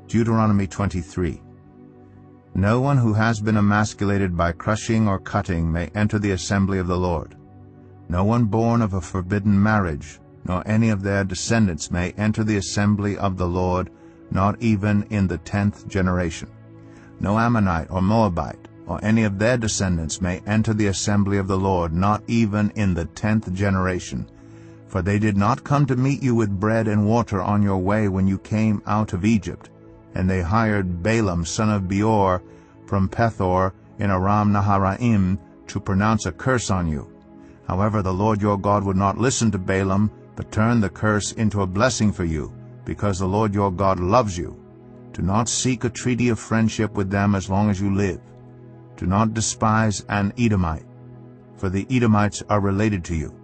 Deuteronomy 23. No one who has been emasculated by crushing or cutting may enter the assembly of the Lord. No one born of a forbidden marriage, nor any of their descendants may enter the assembly of the Lord, not even in the 10th generation. No Ammonite or Moabite, or any of their descendants may enter the assembly of the Lord, not even in the 10th generation. For they did not come to meet you with bread and water on your way when you came out of Egypt, and they hired Balaam son of Beor from Pethor in Aram Naharaim to pronounce a curse on you. However, the Lord your God would not listen to Balaam, but turned the curse into a blessing for you, because the Lord your God loves you. Do not seek a treaty of friendship with them as long as you live. Do not despise an Edomite, for the Edomites are related to you.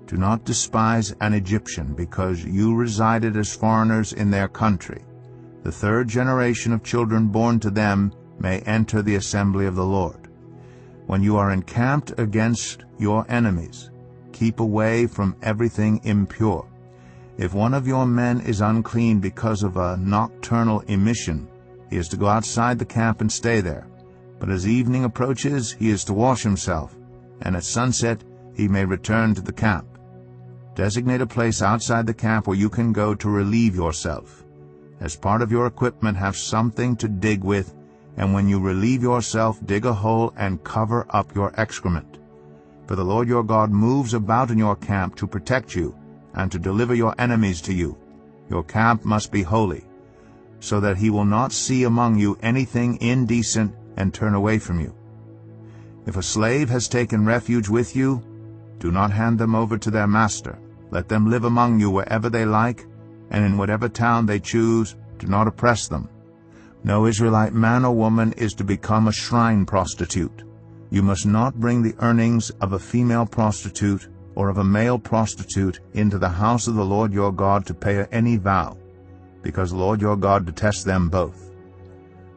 Do not despise an Egyptian, because you resided as foreigners in their country. The 3rd generation of children born to them may enter the assembly of the Lord. When you are encamped against your enemies, keep away from everything impure. If one of your men is unclean because of a nocturnal emission, he is to go outside the camp and stay there. But as evening approaches, he is to wash himself, and at sunset he may return to the camp. Designate a place outside the camp where you can go to relieve yourself. As part of your equipment, have something to dig with, and when you relieve yourself, dig a hole and cover up your excrement. For the Lord your God moves about in your camp to protect you and to deliver your enemies to you. Your camp must be holy, so that he will not see among you anything indecent and turn away from you. If a slave has taken refuge with you, do not hand them over to their master. Let them live among you wherever they like, and in whatever town they choose. Do not oppress them. No Israelite man or woman is to become a shrine prostitute. You must not bring the earnings of a female prostitute or of a male prostitute into the house of the Lord your God to pay any vow, because the Lord your God detests them both.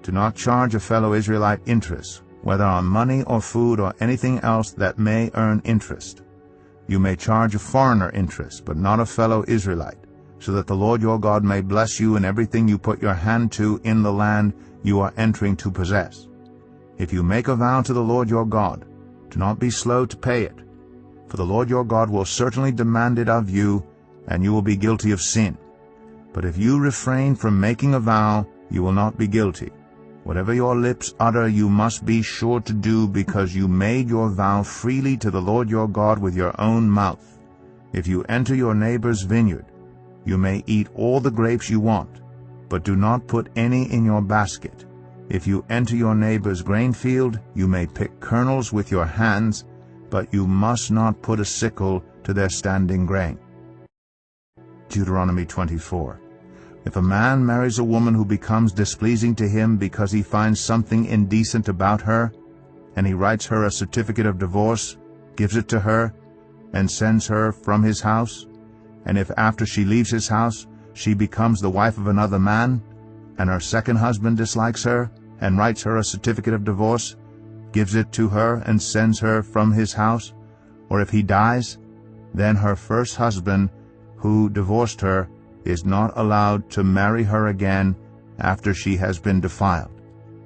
Do not charge a fellow Israelite interest, whether on money or food or anything else that may earn interest. You may charge a foreigner interest, but not a fellow Israelite, so that the Lord your God may bless you in everything you put your hand to in the land you are entering to possess. If you make a vow to the Lord your God, do not be slow to pay it, for the Lord your God will certainly demand it of you, and you will be guilty of sin. But if you refrain from making a vow, you will not be guilty. Whatever your lips utter you must be sure to do, because you made your vow freely to the Lord your God with your own mouth. If you enter your neighbor's vineyard, you may eat all the grapes you want, but do not put any in your basket. If you enter your neighbor's grain field, you may pick kernels with your hands, but you must not put a sickle to their standing grain. Deuteronomy 24. If a man marries a woman who becomes displeasing to him because he finds something indecent about her, and he writes her a certificate of divorce, gives it to her, and sends her from his house, and if after she leaves his house she becomes the wife of another man, and her second husband dislikes her, and writes her a certificate of divorce, gives it to her, and sends her from his house, or if he dies, then her first husband, who divorced her, is not allowed to marry her again after she has been defiled.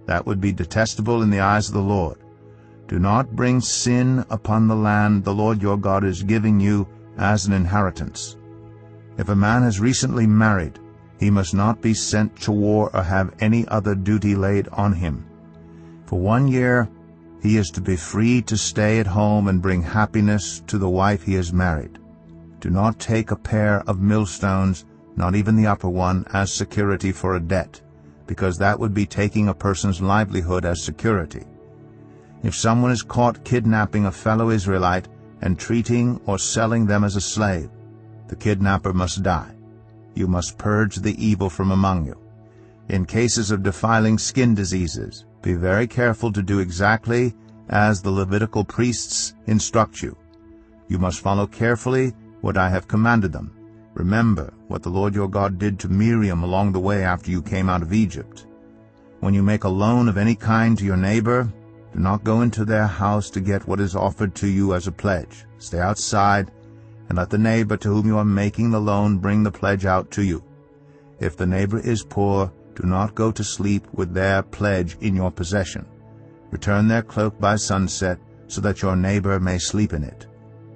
That would be detestable in the eyes of the Lord. Do not bring sin upon the land the Lord your God is giving you as an inheritance. If a man has recently married, he must not be sent to war or have any other duty laid on him. For 1 year he is to be free to stay at home and bring happiness to the wife he has married. Do not take a pair of millstones, not even the upper one, as security for a debt, because that would be taking a person's livelihood as security. If someone is caught kidnapping a fellow Israelite and treating or selling them as a slave, the kidnapper must die. You must purge the evil from among you. In cases of defiling skin diseases, be very careful to do exactly as the Levitical priests instruct you. You must follow carefully what I have commanded them. Remember what the Lord your God did to Miriam along the way after you came out of Egypt. When you make a loan of any kind to your neighbor, do not go into their house to get what is offered to you as a pledge. Stay outside, and let the neighbor to whom you are making the loan bring the pledge out to you. If the neighbor is poor, Do not go to sleep with their pledge in your possession. Return their cloak by sunset, so that your neighbor may sleep in it.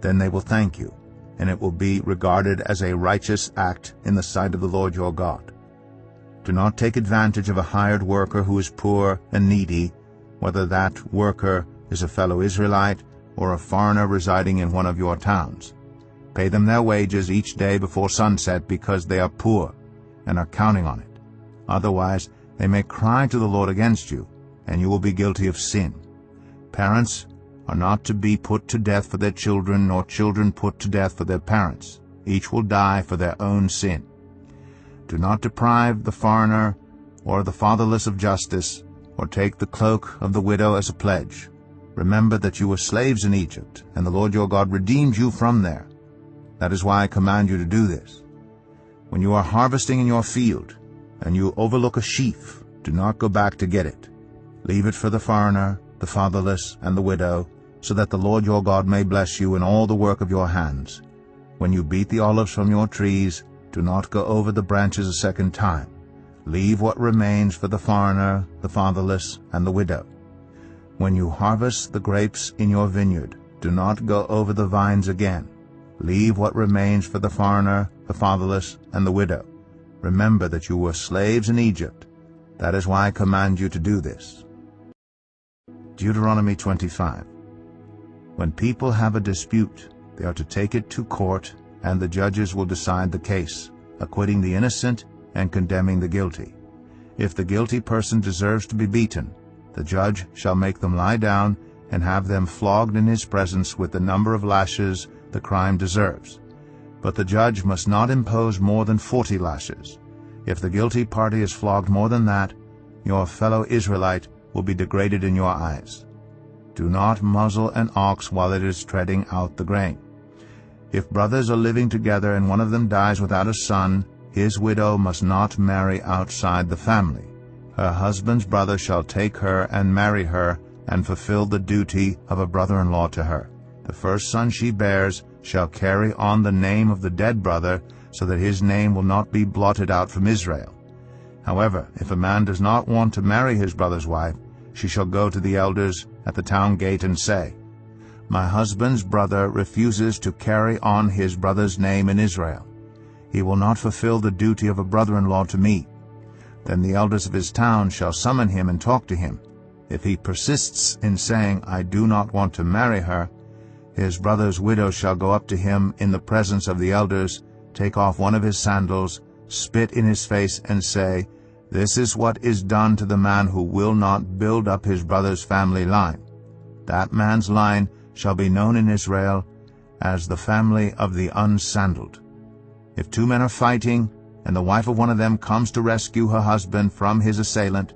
Then they will thank you, and it will be regarded as a righteous act in the sight of the Lord your God. Do not take advantage of a hired worker who is poor and needy, whether that worker is a fellow Israelite or a foreigner residing in one of your towns. Pay them their wages each day before sunset, because they are poor and are counting on it. Otherwise they may cry to the Lord against you, and you will be guilty of sin. Parents are not to be put to death for their children, nor children put to death for their parents. Each will die for their own sin. Do not deprive the foreigner or the fatherless of justice, or take the cloak of the widow as a pledge. Remember that you were slaves in Egypt, and the Lord your God redeemed you from there. That is why I command you to do this. When you are harvesting in your field, and you overlook a sheaf, do not go back to get it. Leave it for the foreigner, the fatherless, and the widow, so that the Lord your God may bless you in all the work of your hands. When you beat the olives from your trees, do not go over the branches a second time. Leave what remains for the foreigner, the fatherless, and the widow. When you harvest the grapes in your vineyard, do not go over the vines again. Leave what remains for the foreigner, the fatherless, and the widow. Remember that you were slaves in Egypt. That is why I command you to do this. Deuteronomy 25. When people have a dispute, they are to take it to court, and the judges will decide the case, acquitting the innocent and condemning the guilty. If the guilty person deserves to be beaten, the judge shall make them lie down and have them flogged in his presence with the number of lashes the crime deserves. But the judge must not impose more than 40 lashes. If the guilty party is flogged more than that, your fellow Israelite will be degraded in your eyes. Do not muzzle an ox while it is treading out the grain. If brothers are living together and one of them dies without a son, his widow must not marry outside the family. Her husband's brother shall take her and marry her, and fulfill the duty of a brother-in-law to her. The first son she bears shall carry on the name of the dead brother, so that his name will not be blotted out from Israel. However, if a man does not want to marry his brother's wife, she shall go to the elders at the town gate and say, "My husband's brother refuses to carry on his brother's name in Israel. He will not fulfill the duty of a brother-in-law to me." Then the elders of his town shall summon him and talk to him. If he persists in saying, "I do not want to marry her," his brother's widow shall go up to him in the presence of the elders, take off one of his sandals, spit in his face, and say, "This is what is done to the man who will not build up his brother's family line. That man's line shall be known in Israel as the family of the unsandaled." If two men are fighting, and the wife of one of them comes to rescue her husband from his assailant,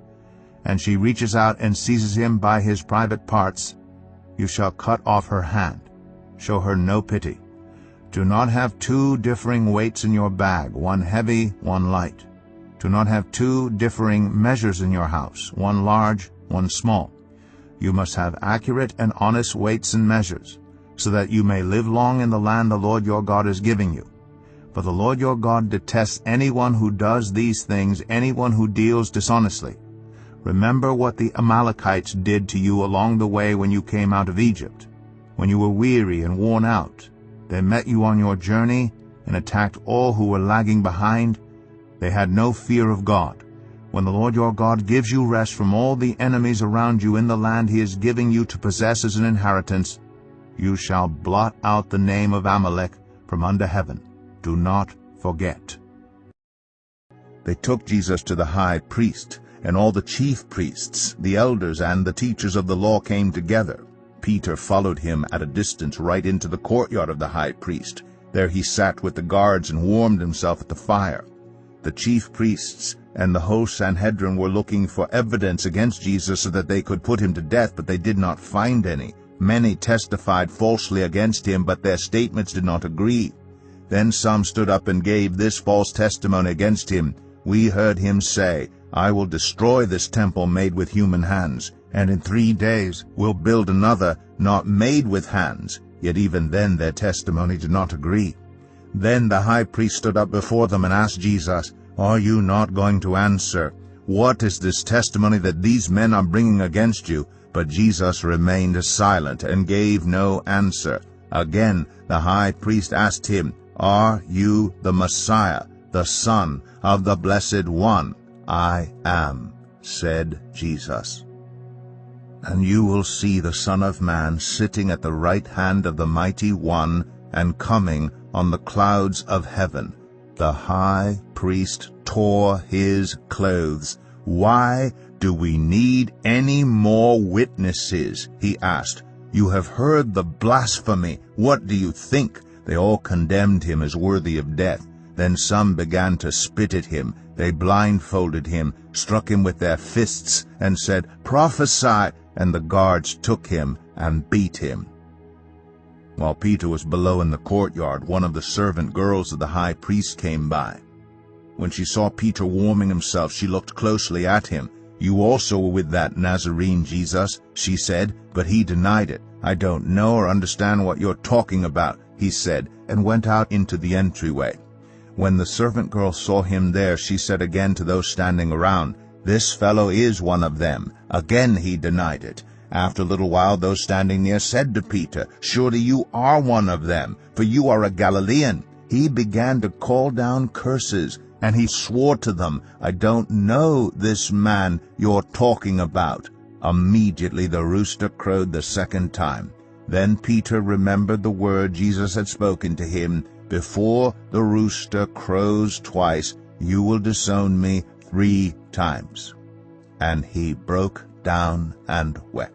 and she reaches out and seizes him by his private parts, you shall cut off her hand. Show her no pity. Do not have two differing weights in your bag, one heavy, one light. Do not have two differing measures in your house, one large, one small. You must have accurate and honest weights and measures, so that you may live long in the land the Lord your God is giving you. For the Lord your God detests anyone who does these things, anyone who deals dishonestly. Remember what the Amalekites did to you along the way when you came out of Egypt. When you were weary and worn out, they met you on your journey and attacked all who were lagging behind. They had no fear of God. When the Lord your God gives you rest from all the enemies around you in the land he is giving you to possess as an inheritance, you shall blot out the name of Amalek from under heaven. Do not forget. They took Jesus to the high priest, and all the chief priests, the elders, and the teachers of the law came together. Peter followed him at a distance right into the courtyard of the high priest. There he sat with the guards and warmed himself at the fire. The chief priests and the whole Sanhedrin were looking for evidence against Jesus so that they could put him to death, but they did not find any. Many testified falsely against him, but their statements did not agree. Then some stood up and gave this false testimony against him. "We heard him say, 'I will destroy this temple made with human hands, and in 3 days will build another not made with hands.' Yet even then their testimony did not agree." Then the high priest stood up before them and asked Jesus, "Are you not going to answer? "What is this testimony that these men are bringing against you?" But Jesus remained silent and gave no answer. Again the high priest asked him, "Are you the Messiah, the Son of the Blessed One?" "I am," said Jesus. "And you will see the Son of Man sitting at the right hand of the Mighty One and coming on the clouds of heaven." The high priest tore his clothes. "Why do we need any more witnesses?" he asked. "You have heard the blasphemy. What do you think?" They all condemned him as worthy of death. Then some began to spit at him. They blindfolded him, struck him with their fists, and said, "Prophesy!" And the guards took him and beat him. While Peter was below in the courtyard, one of the servant girls of the high priest came by. When she saw Peter warming himself, she looked closely at him. "You also were with that Nazarene Jesus," she said, but he denied it. "I don't know or understand what you're talking about," he said, and went out into the entryway. When the servant girl saw him there, she said again to those standing around, "This fellow is one of them." Again he denied it. After a little while, those standing near said to Peter, "Surely you are one of them, for you are a Galilean." He began to call down curses, and he swore to them, "I don't know this man you're talking about." Immediately the rooster crowed the second time. Then Peter remembered the word Jesus had spoken to him, "Before the rooster crows twice, you will disown me 3 times." And he broke down and wept.